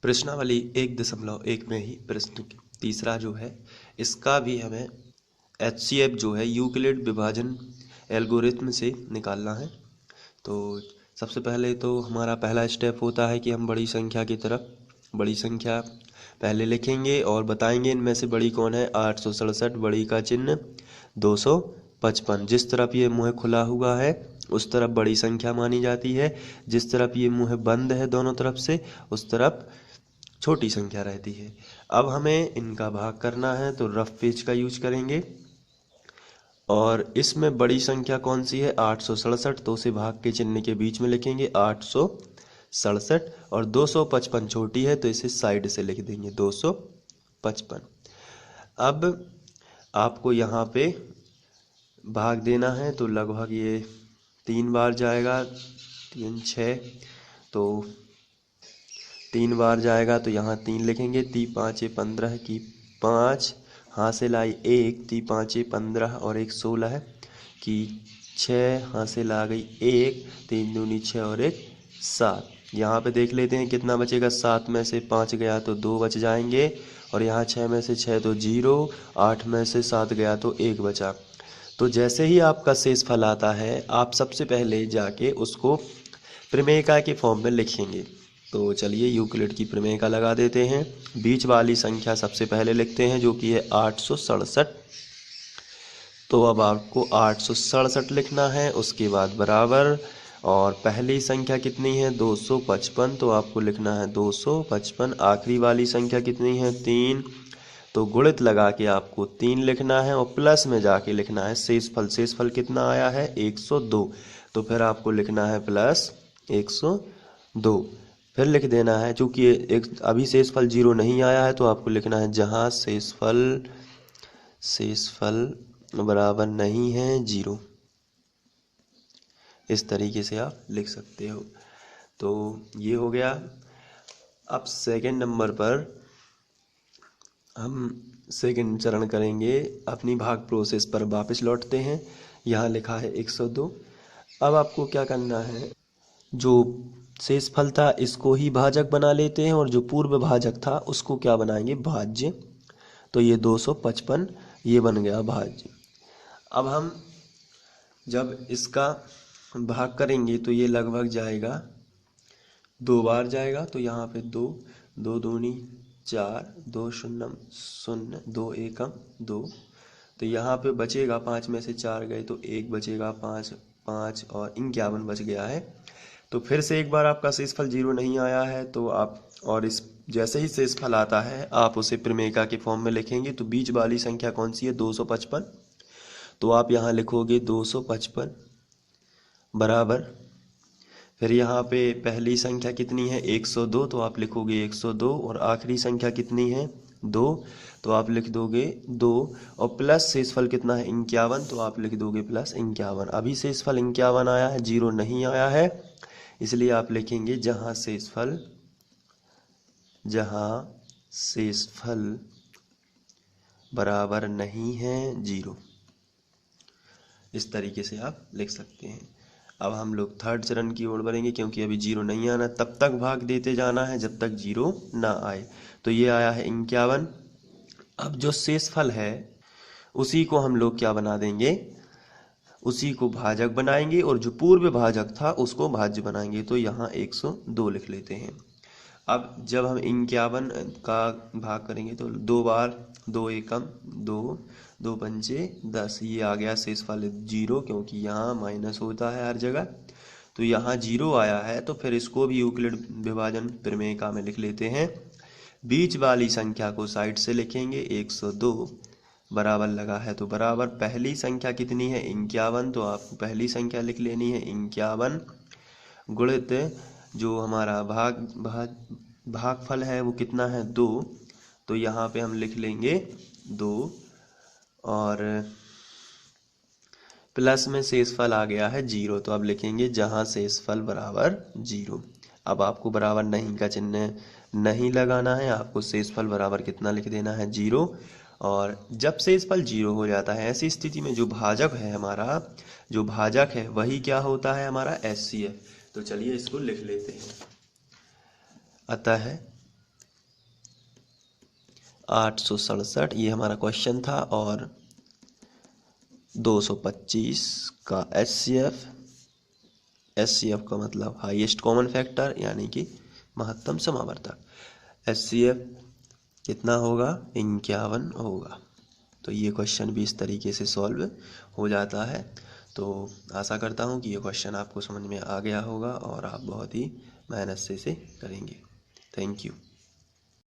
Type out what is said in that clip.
प्रश्नावली 1.1 में ही प्रश्न तीसरा जो है इसका भी हमें HCF जो है यूक्लिड विभाजन एल्गोरिथम से निकालना है। तो सबसे पहले तो हमारा पहला स्टेप होता है कि हम बड़ी संख्या की तरफ बड़ी संख्या पहले लिखेंगे और बताएंगे इनमें से बड़ी कौन है। 867 बड़ी का चिन्ह 255। जिस तरफ ये मुँह खुला हुआ है उस तरफ बड़ी संख्या मानी जाती है, जिस तरफ ये मुँह बंद है दोनों तरफ से उस तरफ छोटी संख्या रहती है। अब हमें इनका भाग करना है तो रफ पेज का यूज करेंगे और इसमें बड़ी संख्या कौन सी है 867, तो उसे भाग के चिन्ह के बीच में लिखेंगे 867 और 255 छोटी है तो इसे साइड से लिख देंगे 255। अब आपको यहाँ पे भाग देना है तो लगभग ये 3 बार जाएगा, 3 6 तो 3 बार जाएगा तो यहाँ 3 लिखेंगे। 3 5 15 की 5 हासिल आई 1, 3 5 15 और 1 16 है कि 6 हासिल आ गई 1, 3 दूनी 6 और 1 7। यहाँ पे देख लेते हैं कितना बचेगा। 7 में से 5 गया तो 2 बच जाएंगे और यहाँ 6 में से 6 तो 0, 8 में से 7 गया तो 1 बचा। तो जैसे ही आपका शेष फल आता है आप सबसे पहले जाके उसको प्रमेयिका के फॉर्म में लिखेंगे। तो चलिए यूक्लिड की प्रमेयिका लगा देते हैं। बीच वाली संख्या सबसे पहले लिखते हैं जो कि है 867। तो अब आपको 867 लिखना है, उसके बाद बराबर और पहली संख्या कितनी है 255 तो आपको लिखना है 255। आखिरी वाली संख्या कितनी है 3 तो गुणित लगा के आपको 3 लिखना है और प्लस में जाके लिखना है शेषफल। शेषफल कितना आया है 102 तो फिर आपको लिखना है प्लस 102। फिर लिख देना है चूँकि एक अभी शेषफल 0 नहीं आया है तो आपको लिखना है जहाँ शेषफल बराबर नहीं है 0। इस तरीके से आप लिख सकते हो। तो ये हो गया। अब सेकंड नंबर पर हम सेकंड चरण करेंगे। अपनी भाग प्रोसेस पर वापस लौटते हैं। यहाँ लिखा है 102। अब आपको क्या करना है, जो शेषफल था इसको ही भाजक बना लेते हैं और जो पूर्व भाजक था उसको क्या बनाएंगे भाज्य। तो ये 255 ये बन गया भाज्य। अब हम जब इसका भाग करेंगे तो ये लगभग जाएगा 2 बार जाएगा तो यहाँ पे 2 2 दूनी 4 2 शून्यम 0 2 एकम 2 तो यहाँ पे बचेगा 5 में से 4 गए तो 1 बचेगा 5 5 और 51 बच गया है। तो फिर से एक बार आपका शेषफल 0 नहीं आया है तो आप और इस जैसे ही शेषफल आता है आप उसे प्रमेयिका के फॉर्म में लिखेंगे। तो बीच वाली संख्या कौन सी है 255 तो आप यहाँ लिखोगे 255 बराबर फिर यहाँ पे पहली संख्या कितनी है 102 तो आप लिखोगे 102 और आखिरी संख्या कितनी है 2 तो आप लिख दोगे 2 और प्लस शेषफल कितना है 51 तो आप लिख दोगे प्लस 51। अभी शेषफल 51 आया है 0 नहीं आया है इसलिए आप लिखेंगे जहाँ शेषफल बराबर नहीं है 0। इस तरीके से आप लिख सकते हैं। अब हम लोग थर्ड चरण की ओर बढ़ेंगे क्योंकि अभी 0 नहीं आना, तब तक भाग देते जाना है जब तक 0 ना आए। तो ये आया है 51। अब जो शेषफल है उसी को हम लोग क्या बना देंगे, उसी को भाजक बनाएंगे और जो पूर्व भाजक था उसको भाज्य बनाएंगे। तो यहाँ 102 लिख लेते हैं। अब जब हम 51 का भाग करेंगे तो 2 बार 2 एकम 2 2 पंचे 10 ये आ गया शेषफल 0 क्योंकि यहाँ माइनस होता है हर जगह। तो यहाँ 0 आया है तो फिर इसको भी यूक्लिड विभाजन प्रमेयिका में लिख लेते हैं। बीच वाली संख्या को साइड से लिखेंगे 102 बराबर लगा है तो बराबर पहली संख्या कितनी है 51 तो आपको पहली संख्या लिख लेनी है 51 गुणित जो हमारा भागफल है वो कितना है 2 तो यहाँ पे हम लिख लेंगे 2 और प्लस में शेषफल आ गया है 0 तो अब लिखेंगे जहाँ शेषफल बराबर 0। अब आपको बराबर नहीं का चिन्ह नहीं लगाना है, आपको शेषफल बराबर कितना लिख देना है 0। और जब शेषफल 0 हो जाता है ऐसी स्थिति में जो भाजक है हमारा जो भाजक है वही क्या होता है हमारा HCF। तो चलिए इसको लिख लेते हैं। अतः 867 ये हमारा क्वेश्चन था। और 225 का एचसीएफ का मतलब हाईएस्ट कॉमन फैक्टर यानी कि महत्तम समावर्तक। एचसीएफ कितना होगा? 51 होगा। तो ये क्वेश्चन भी इस तरीके से सॉल्व हो जाता है। तो आशा करता हूँ कि ये क्वेश्चन आपको समझ में आ गया होगा और आप बहुत ही मेहनत से इसे करेंगे। Thank you.